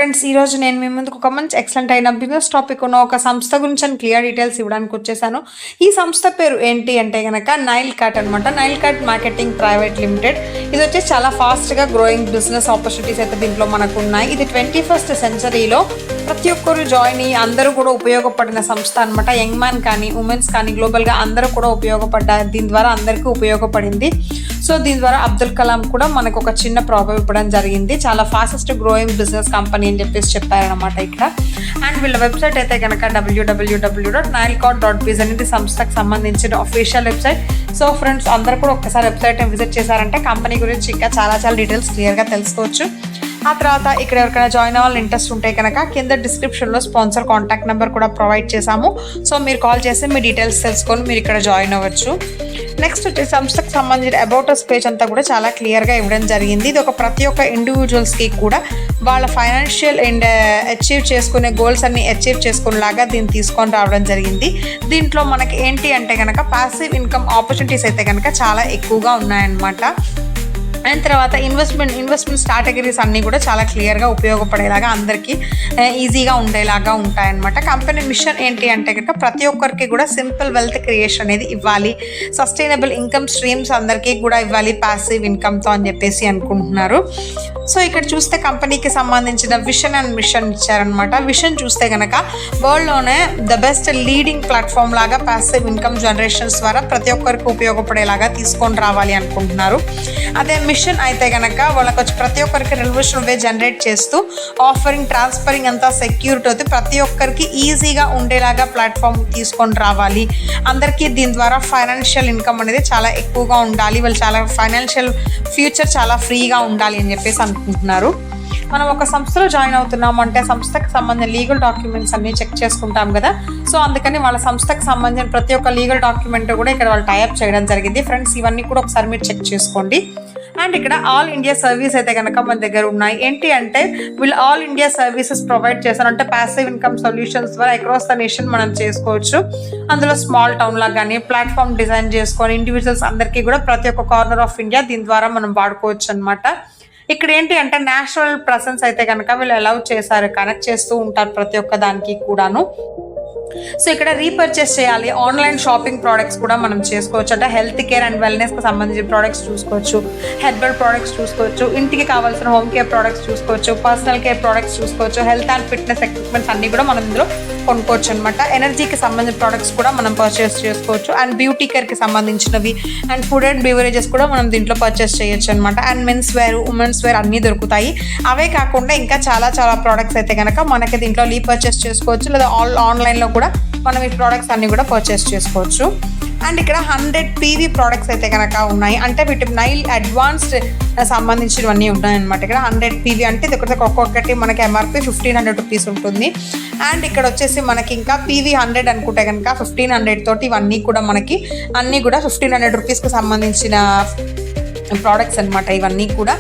Friends, ఈరోజు నేను మీ ముందుకు ఒక మంచి ఎక్సలెంట్ అయిన బిజినెస్ టాపిక్ ఉన్న ఒక సంస్థ గురించి క్లియర్ డీటెయిల్స్ ఇవ్వడానికి వచ్చేసాను. ఈ సంస్థ పేరు ఏంటి అంటే కనుక నైల్ కట్ అనమాట. Nail cut marketing private limited. ఇది వచ్చేసి చాలా ఫాస్ట్గా గ్రోయింగ్ బిజినెస్ ఆపర్చునిటీస్ అయితే దీంట్లో మనకు ఉన్నాయి. ఇది 21st సెంచరీలో ప్రతి ఒక్కరు జాయిన్ అయ్యి అందరూ కూడా ఉపయోగపడిన సంస్థ అనమాట. యంగ్ మ్యాన్ కానీ ఉమెన్స్ కానీ గ్లోబల్గా అందరూ కూడా ఉపయోగపడ్డారు. దీని ద్వారా అందరికీ ఉపయోగపడింది. సో దీని ద్వారా అబ్దుల్ కలాం కూడా మనకు ఒక చిన్న ప్రాబ్లం ఇవ్వడం జరిగింది. చాలా ఫాస్టెస్ట్ గ్రోయింగ్ బిజినెస్ కంపెనీ అని చెప్పేసి చెప్పారనమాట ఇక్కడ. అండ్ వీళ్ళ వెబ్సైట్ అయితే కనుక www.nilecot.biz అనేది సంస్థకు సంబంధించిన అఫీషియల్ వెబ్సైట్. సో ఫ్రెండ్స్, అందరూ కూడా ఒక్కసారి వెబ్సైట్ని విజిట్ చేశారంటే కంపెనీ గురించి ఇంకా చాలా డీటెయిల్స్ క్లియర్గా తెలుసుకోవచ్చు. ఆ తర్వాత ఇక్కడ ఎవరికైనా జాయిన్ అవ్వాలని ఇంట్రెస్ట్ ఉంటే కనుక కింద డిస్క్రిప్షన్లో స్పాన్సర్ కాంటాక్ట్ నెంబర్ కూడా ప్రొవైడ్ చేశాము. సో మీరు కాల్ చేసి మీ డీటెయిల్స్ తెలుసుకొని మీరు ఇక్కడ జాయిన్ అవ్వచ్చు. నెక్స్ట్ వచ్చి సంస్థకు సంబంధించిన అబౌట్ అస్ పేజ్ అంతా కూడా చాలా క్లియర్గా ఇవ్వడం జరిగింది. ఇది ప్రతి ఒక్క ఇండివిజువల్స్కి కూడా వాళ్ళ ఫైనాన్షియల్ అండ్ అచీవ్ చేసుకునే గోల్స్ అన్ని అచీవ్ చేసుకునేలాగా దీన్ని తీసుకొని రావడం జరిగింది. దీంట్లో మనకి ఏంటి అంటే కనుక ప్యాసివ్ ఇన్కమ్ ఆపర్చునిటీస్ అయితే కనుక చాలా ఎక్కువగా ఉన్నాయన్నమాట. అండ్ తర్వాత ఇన్వెస్ట్మెంట్ స్ట్రాటజీస్ అన్నీ కూడా చాలా క్లియర్గా ఉపయోగపడేలాగా అందరికీ ఈజీగా ఉండేలాగా ఉంటాయన్నమాట. కంపెనీ మిషన్ ఏంటి అంటే కనుక ప్రతి ఒక్కరికి కూడా సింపుల్ వెల్త్ క్రియేషన్ అనేది ఇవ్వాలి, సస్టైనబుల్ ఇన్కమ్ స్ట్రీమ్స్ అందరికీ కూడా ఇవ్వాలి ప్యాసివ్ ఇన్కమ్తో అని చెప్పేసి అనుకుంటున్నారు. సో ఇక్కడ చూస్తే కంపెనీకి సంబంధించిన విషన్ అండ్ మిషన్ ఇచ్చారనమాట. విషన్ చూస్తే కనుక వరల్డ్లోనే ద బెస్ట్ లీడింగ్ ప్లాట్ఫామ్ లాగా ప్యాసివ్ ఇన్కమ్ జనరేషన్స్ ద్వారా ప్రతి ఒక్కరికి ఉపయోగపడేలాగా తీసుకొని రావాలి అనుకుంటున్నారు. అదే మిషన్ అయితే కనుక వాళ్ళకి వచ్చి ప్రతి ఒక్కరికి రెవల్యూషన్ వే జనరేట్ చేస్తూ ఆఫరింగ్ ట్రాన్స్ఫరింగ్ అంతా సెక్యూరిటీ అవుతుంది, ప్రతి ఒక్కరికి ఈజీగా ఉండేలాగా ప్లాట్ఫామ్ తీసుకొని రావాలి. అందరికీ దీని ద్వారా ఫైనాన్షియల్ ఇన్కమ్ అనేది చాలా ఎక్కువగా ఉండాలి, వాళ్ళు చాలా ఫైనాన్షియల్ ఫ్యూచర్ చాలా ఫ్రీగా ఉండాలి అని చెప్పేసి అనుకుంటున్నారు. మనం ఒక సంస్థలో జాయిన్ అవుతున్నాం అంటే సంస్థకు సంబంధించిన లీగల్ డాక్యుమెంట్స్ అన్ని చెక్ చేసుకుంటాం కదా. సో అందుకని వాళ్ళ సంస్థకు సంబంధించిన ప్రతి ఒక్క లీగల్ డాక్యుమెంట్ కూడా ఇక్కడ వాళ్ళు టైప్ చేయడం జరిగింది. ఫ్రెండ్స్, ఇవన్నీ కూడా ఒకసారి మీరు చెక్ చేసుకోండి. అండ్ ఇక్కడ ఆల్ ఇండియా సర్వీస్ అయితే కనుక మన దగ్గర ఉన్నాయి. ఏంటి అంటే వీళ్ళు ఆల్ ఇండియా సర్వీసెస్ ప్రొవైడ్ చేస్తారు. అంటే ప్యాసివ్ ఇన్కమ్ సొల్యూషన్స్ ద్వారా అక్రాస్ ద నేషన్ మనం చేసుకోవచ్చు. అందులో స్మాల్ టౌన్ లా కానీ ప్లాట్ఫామ్ డిజైన్ చేసుకొని ఇండివిజువల్స్ అందరికీ కూడా ప్రతి ఒక్క కార్నర్ ఆఫ్ ఇండియా దీని ద్వారా మనం వాడుకోవచ్చు అనమాట. ఇక్కడ ఏంటి అంటే నేషనల్ ప్రెసెన్స్ అయితే కనుక వీళ్ళు అలౌ చేశారు, కనెక్ట్ చేస్తూ ఉంటారు ప్రతి ఒక్క దానికి కూడాను. సో ఇక్కడ రీపర్చేస్ చేయాలి, ఆన్లైన్ షాపింగ్ ప్రోడక్ట్స్ కూడా మనం చేసుకోవచ్చు. అంటే హెల్త్ కేర్ అండ్ వెల్నెస్కి సంబంధించిన ప్రోడక్ట్స్ చూసుకోవచ్చు, హెర్బల్ ప్రోడక్ట్స్ చూసుకోవచ్చు, ఇంటికి కావాల్సిన హోమ్ కేర్ ప్రోడక్ట్స్ చూసుకోవచ్చు, పర్సనల్ కేర్ ప్రోడక్ట్స్ చూసుకోవచ్చు, హెల్త్ అండ్ ఫిట్నెస్ ఎక్విప్మెంట్స్ అన్నీ కూడా మనం ఇందులో కొనుక్కోవచ్చు అనమాట. ఎనర్జీకి సంబంధించిన ప్రోడక్ట్స్ కూడా మనం పర్చేస్ చేసుకోవచ్చు. అండ్ బ్యూటీ కేర్కి సంబంధించినవి అండ్ ఫుడ్ అండ్ బెవరేజెస్ కూడా మనం దీంట్లో పర్చేస్ చేయొచ్చు అనమాట. And men's wear women's wear అన్నీ దొరుకుతాయి. అవే కాకుండా ఇంకా చాలా ప్రోడక్ట్స్ అయితే కనుక మనకి దీంట్లో రీపర్చేస్ చేసుకోవచ్చు, లేదా ఆన్లైన్లో కూడా మనం ఈ ప్రోడక్ట్స్ అన్నీ కూడా పర్చేస్ చేసుకోవచ్చు. అండ్ ఇక్కడ 100 PV ప్రోడక్ట్స్ అయితే కనుక ఉన్నాయి. అంటే వీటి నైల్ అడ్వాన్స్డ్ సంబంధించినవన్నీ ఉన్నాయన్నమాట. ఇక్కడ 100 PV అంటే ఇది ఒక్కొక్కటి మనకి MRP 1500 రూపీస్ ఉంటుంది. అండ్ ఇక్కడ వచ్చేసి మనకి ఇంకా PV 100 అనుకుంటే కనుక 1500 తోటి ఇవన్నీ కూడా మనకి అన్నీ కూడా 1500 రూపీస్కి సంబంధించిన ప్రోడక్ట్స్ అనమాట. ఇవన్నీ కూడా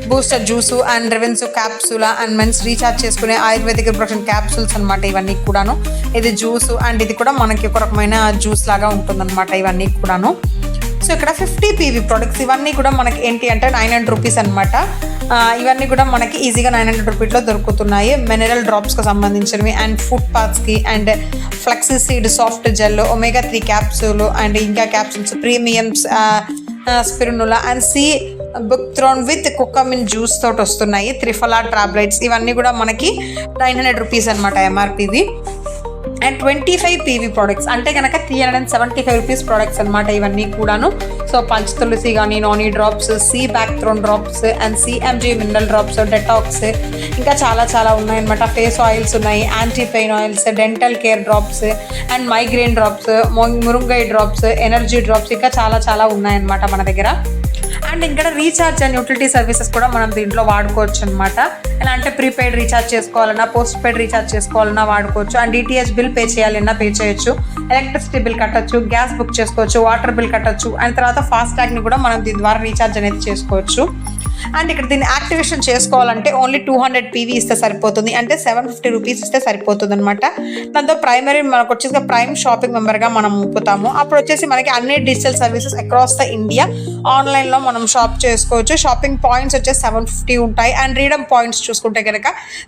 బూస్టర్ జ్యూసు అండ్ రెవెన్సూ క్యాప్సూల్ అండ్ మెన్స్ రీఛార్జ్ చేసుకునే ఆయుర్వేదిక్ ప్రొడక్షన్ క్యాప్సూల్స్ అనమాట. ఇవన్నీ కూడాను ఇది జ్యూసు అండ్ ఇది కూడా మనకి ఒక రకమైన జ్యూస్ లాగా ఉంటుందన్నమాట ఇవన్నీ కూడాను. సో ఇక్కడ 50 PV ప్రోడక్ట్స్ ఇవన్నీ కూడా మనకి ఏంటి అంటే 900 రూపీస్ అనమాట. ఇవన్నీ కూడా మనకి ఈజీగా 900 రూపీస్లో దొరుకుతున్నాయి. మినరల్ డ్రాప్స్కి సంబంధించినవి అండ్ ఫుడ్ పాత్స్కి and flexi seed soft gel omega 3 capsule and ఇంకా capsules premiums spirulina and sea buckthorn with curcumin juice తోటి వస్తున్నాయి. త్రిఫలా టాబ్లెట్స్ ఇవన్నీ కూడా మనకి 900 రూపీస్ అనమాట MRPవి. అండ్ 25 PV ప్రోడక్ట్స్ అంటే కనుక 375 రూపీస్ ప్రోడక్ట్స్ అనమాట ఇవన్నీ కూడాను. సో పంచతులసి కానీ నాని drops, sea buckthorn drops and CMG mineral drops, detox ఇంకా చాలా ఉన్నాయన్నమాట. ఫేస్ ఆయిల్స్ ఉన్నాయి, anti pain oils, dental care drops and migraine drops, మురుంగై డ్రాప్స్, ఎనర్జీ డ్రాప్స్ ఇంకా చాలా ఉన్నాయన్నమాట మన దగ్గర. అండ్ ఇక్కడ రీఛార్జ్ అండ్ యూటిలిటీ సర్వీసెస్ కూడా మనం దీంట్లో వాడుకోవచ్చు అనమాట. ఎలా అంటే ప్రీపెయిడ్ రీఛార్జ్ చేసుకోవాలన్నా పోస్ట్ పెయిడ్ రీఛార్జ్ చేసుకోవాలన్నా వాడుకోవచ్చు. అండ్ DTH బిల్ పే చేయాలన్నా పే చేయొచ్చు, ఎలక్ట్రిసిటీ బిల్ కట్టచ్చు, గ్యాస్ బుక్ చేసుకోవచ్చు, వాటర్ బిల్ కట్టచ్చు. అండ్ తర్వాత ఫాస్ట్ ట్యాగ్ని కూడా మనం దీని ద్వారా రీఛార్జ్ అనేది చేసుకోవచ్చు. అండ్ ఇక్కడ దీన్ని యాక్టివేషన్ చేసుకోవాలంటే ఓన్లీ 200 PV ఇస్తే సరిపోతుంది, అంటే 750 రూపీస్ ఇస్తే సరిపోతుంది అనమాట. దాంతో ప్రైమరీ మనకు వచ్చేసి ప్రైమ్ షాపింగ్ మెంబర్గా మనం ఒప్పుతాము. అప్పుడు వచ్చేసి మనకి అన్ని digital services across the India ఆన్లైన్లో మనం షాప్ చేసుకోవచ్చు. షాపింగ్ పాయింట్స్ వచ్చేసి 750 ఉంటాయి, అండ్ రీడమ్ పాయింట్స్ చూసుకుంటే కనుక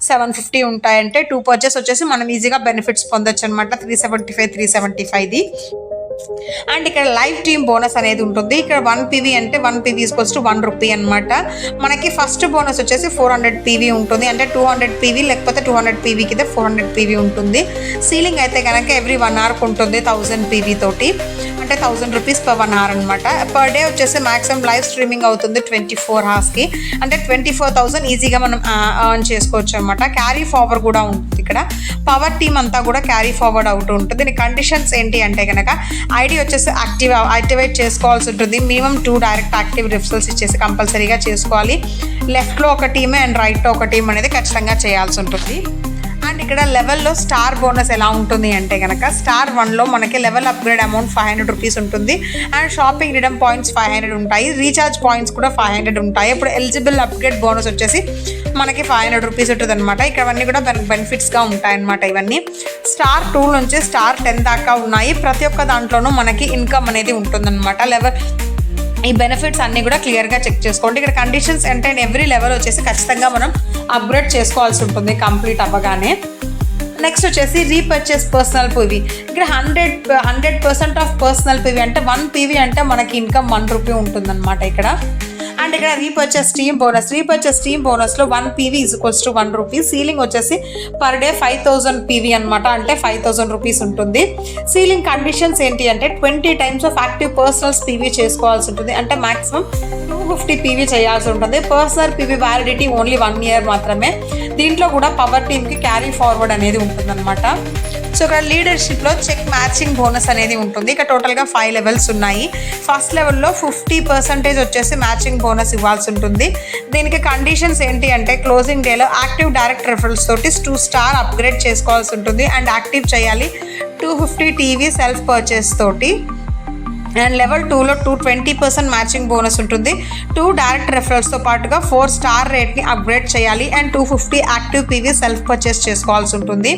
750 ఉంటాయి. అంటే 2 పర్చేస్ వచ్చేసి మనం ఈజీగా బెనిఫిట్స్ పొందొచ్చు అనమాట. 375 అండ్ ఇక్కడ లైవ్ టీమ్ బోనస్ అనేది ఉంటుంది. ఇక్కడ 1 PV అంటే 1 PV ఈక్వల్స్ టు 1 రూపీ అనమాట. మనకి ఫస్ట్ బోనస్ వచ్చేసి 400 PV ఉంటుంది, అంటే 200 PV లేకపోతే 200 PVకి అయితే 400 PV ఉంటుంది. సీలింగ్ అయితే కనుక ఎవ్రీ 1 అవర్కి ఉంటుంది 1000 PV తోటి, అంటే 1000 రూపీస్ per 1 అవర్ అనమాట. పర్ డే వచ్చేసి మాక్సిమం లైవ్ స్ట్రీమింగ్ అవుతుంది 24 అవర్స్కి, అంటే 24,000 ఈజీగా మనం ఎర్న్ చేసుకోవచ్చు అనమాట. క్యారీ ఫార్వర్డ్ కూడా ఉంటుంది. ఇక్కడ పవర్ టీమ్ అంతా కూడా క్యారీ ఫార్వర్డ్ అవుతూ ఉంటుంది. దీని కండిషన్స్ ఏంటి అంటే కనుక ఐడి వచ్చేసి యాక్టివేట్ చేసుకోవాల్సి ఉంటుంది. మినిమం 2 డైరెక్ట్ యాక్టివ్ రిఫరల్స్ ఇచ్చేసి కంపల్సరీగా చేసుకోవాలి. లెఫ్ట్లో ఒక టీమ్ అండ్ రైట్లో ఒక టీమ్ అనేది ఖచ్చితంగా చేయాల్సి ఉంటుంది. అండ్ ఇక్కడ లెవెల్లో స్టార్ బోనస్ ఎలా ఉంటుంది అంటే కనుక స్టార్ 1లో మనకి లెవెల్ అప్గ్రేడ్ అమౌంట్ 500 రూపీస్ ఉంటుంది, అండ్ షాపింగ్ రిడమ్ పాయింట్స్ 500 ఉంటాయి, రీఛార్జ్ పాయింట్స్ కూడా 500 ఉంటాయి. ఇప్పుడు ఎలిజిబుల్ అప్గ్రేడ్ బోనస్ వచ్చేసి మనకి 500 రూపీస్ ఉంటుంది అనమాట. ఇక్కడ అవన్నీ కూడా బెనిఫిట్స్గా ఉంటాయన్నమాట. ఇవన్నీ స్టార్ 2 నుంచి స్టార్ 10 దాకా ఉన్నాయి. ప్రతి ఒక్క దాంట్లోనూ మనకి ఇన్కమ్ అనేది ఉంటుందన్నమాట. ఈ బెనిఫిట్స్ అన్నీ కూడా క్లియర్గా చెక్ చేసుకోండి. ఇక్కడ కండిషన్స్ అంటే ఎవ్రీ లెవెల్ వచ్చేసి ఖచ్చితంగా మనం అప్గ్రేడ్ చేసుకోవాల్సి ఉంటుంది కంప్లీట్ అవ్వగానే. నెక్స్ట్ వచ్చేసి రీపర్చేస్ పర్సనల్ PV. ఇక్కడ 100% ఆఫ్ పర్సనల్ PV అంటే 1 PV అంటే మనకి ఇన్కమ్ 1 రూపీ ఉంటుందన్నమాట ఇక్కడ. అండ్ ఇక్కడ రీపర్చేస్ టీమ్ బోనస్లో 1 PV equals to 1 rupee. Ceiling వచ్చేసి పర్ డే 5000 PV అనమాట, అంటే 5000 రూపీస్ ఉంటుంది. సీలింగ్ కండిషన్స్ ఏంటి అంటే 20 times of active personals PV చేసుకోవాల్సి ఉంటుంది, అంటే మాక్సిమం 250 PV చేయాల్సి ఉంటుంది. Personal PV validity only 1 year మాత్రమే. దీంట్లో కూడా పవర్ టీమ్కి క్యారీ ఫార్వర్డ్ అనేది ఉంటుందన్నమాట. సో ఇక్కడ లీడర్షిప్లో చెక్ మ్యాచింగ్ బోనస్ అనేది ఉంటుంది. ఇక్కడ టోటల్గా 5 లెవెల్స్ ఉన్నాయి. ఫస్ట్ లెవెల్లో 50% వచ్చేసి మ్యాచింగ్ బోనస్ ఇవ్వాల్సి ఉంటుంది. దీనికి కండిషన్స్ ఏంటి అంటే క్లోజింగ్ డేలో యాక్టివ్ డైరెక్ట్ రెఫరల్స్ తోటి 2 స్టార్ అప్గ్రేడ్ చేసుకోవాల్సి ఉంటుంది, అండ్ యాక్టివ్ చేయాలి 250 TV సెల్ఫ్ పర్చేస్ తోటి. అండ్ లెవెల్ 2లో 20% మ్యాచింగ్ బోనస్ ఉంటుంది. 2 డైరెక్ట్ రెఫరల్స్తో పాటుగా 4 స్టార్ రేట్ని అప్గ్రేడ్ చేయాలి, and 250 active PV self purchase చేసుకోవాల్సి ఉంటుంది.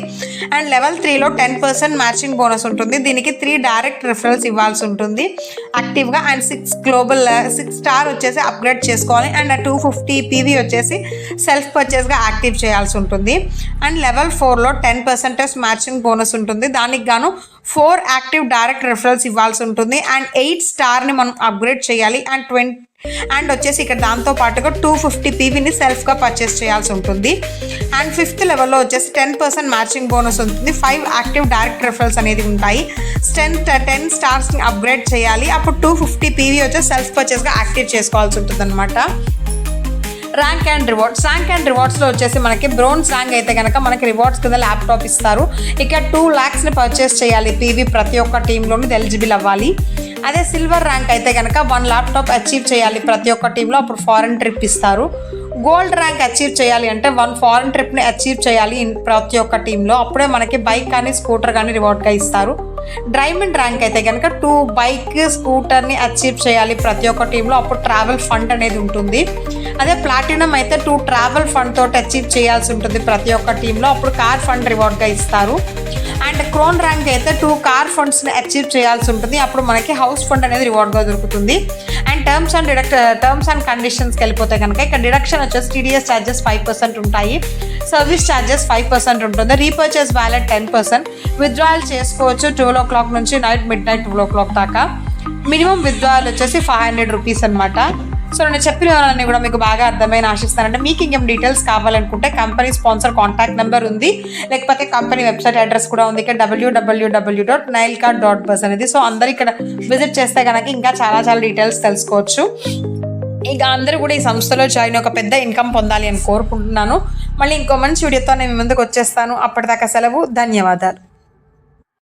అండ్ లెవెల్ 3లో 10% మ్యాచింగ్ బోనస్ ఉంటుంది. దీనికి 3 డైరెక్ట్ రెఫరల్స్ ఇవ్వాల్సి ఉంటుంది యాక్టివ్గా, అండ్ 6 స్టార్ వచ్చేసి అప్గ్రేడ్ చేసుకోవాలి, అండ్ 250 PV వచ్చేసి సెల్ఫ్ పర్చేస్గా యాక్టివ్ చేయాల్సి ఉంటుంది. అండ్ లెవెల్ 4లో 10% మ్యాచింగ్ బోనస్ ఉంటుంది. దానికి గాను 4 యాక్టివ్ డైరెక్ట్ రెఫరల్స్ ఇవ్వాల్సి ఉంటుంది, అండ్ 8 స్టార్ని మనం అప్గ్రేడ్ చేయాలి, అండ్ వచ్చేసి ఇక్కడ దాంతో పాటుగా 250 PVని సెల్ఫ్గా పర్చేస్ చేయాల్సి ఉంటుంది. అండ్ 5th లెవెల్లో వచ్చేసి 10% మ్యాచింగ్ బోనస్ ఉంటుంది. 5 యాక్టివ్ డైరెక్ట్ రెఫరల్స్ అనేది ఉంటాయి. 10 స్టార్స్ని అప్గ్రేడ్ చేయాలి, అప్పుడు 250 PV వచ్చేసి సెల్ఫ్ పర్చేస్గా యాక్టివ్ చేసుకోవాల్సి ఉంటుంది అనమాట. ర్యాంక్ అండ్ రివార్డ్స్లో వచ్చేసి మనకి బ్రోన్స్ ర్యాంక్ అయితే కనుక మనకి రివార్డ్స్ కింద ల్యాప్టాప్ ఇస్తారు. ఇక్కడ 2 lakhsని పర్చేస్ చేయాలి PV ప్రతి ఒక్క టీంలోని ఎలిజిబుల్ అవ్వాలి. అదే సిల్వర్ ర్యాంక్ అయితే కనుక 1 ల్యాప్టాప్ అచీవ్ చేయాలి ప్రతి ఒక్క టీంలో, అప్పుడు ఫారెన్ ట్రిప్ ఇస్తారు. గోల్డ్ ర్యాంక్ అచీవ్ చేయాలి అంటే 1 ఫారెన్ ట్రిప్ని అచీవ్ చేయాలి ప్రతి ఒక్క టీంలో, అప్పుడే మనకి బైక్ కానీ స్కూటర్ కానీ రివార్డ్గా ఇస్తారు. డైమండ్ ర్యాంక్ అయితే కనుక 2 బైక్ స్కూటర్ని అచీవ్ చేయాలి ప్రతి ఒక్క టీంలో, అప్పుడు ట్రావెల్ ఫండ్ అనేది ఉంటుంది. అదే ప్లాటినం అయితే 2 ట్రావెల్ ఫండ్ తోటి అచీవ్ చేయాల్సి ఉంటుంది ప్రతి ఒక్క టీంలో, అప్పుడు కార్ ఫండ్ రివార్డ్గా ఇస్తారు. అండ్ క్రోన్ ర్యాంక్ అయితే 2 కార్ ఫండ్స్ని అచీవ్ చేయాల్సి ఉంటుంది, అప్పుడు మనకి హౌస్ ఫండ్ అనేది రివార్డ్గా దొరుకుతుంది. అండ్ టర్మ్స్ అండ్ కండిషన్స్కి వెళ్ళిపోతే కనుక ఇక్కడ డిడక్షన్ వచ్చేసి TDS ఛార్జెస్ 5% ఉంటాయి, సర్వీస్ ఛార్జెస్ 5% ఉంటుంది, రీపర్చేస్ వ్యాలెట్ 10%, విత్డ్రాయల్ చేసుకోవచ్చు 12 o'clock నుంచి నైట్ midnight 12 o'clock దాకా. మినిమం విత్డ్రాయల్ వచ్చేసి 500 రూపీస్ అనమాట. సో నేను చెప్పిన వివరాలన్నీ కూడా మీకు బాగా అర్థమైన ఆశిస్తానంటే మీకు ఇంకేం డీటెయిల్స్ కావాలనుకుంటే కంపెనీ స్పాన్సర్ కాంటాక్ట్ నెంబర్ ఉంది, లేకపోతే కంపెనీ వెబ్సైట్ అడ్రస్ కూడా ఉంది ఇక్కడ www.nailcard.buzz అనేది. సో అందరు ఇక్కడ విజిట్ చేస్తే కనుక ఇంకా చాలా డీటెయిల్స్ తెలుసుకోవచ్చు. ఇక అందరూ కూడా ఈ సంస్థలో జాయిన్ ఒక పెద్ద ఇన్కమ్ పొందాలి అని కోరుకుంటున్నాను. మళ్ళీ ఇంకో మంచి వీడియోతో నేను మీ ముందుకు వచ్చేస్తాను. అప్పటిదాకా సెలవు. ధన్యవాదాలు.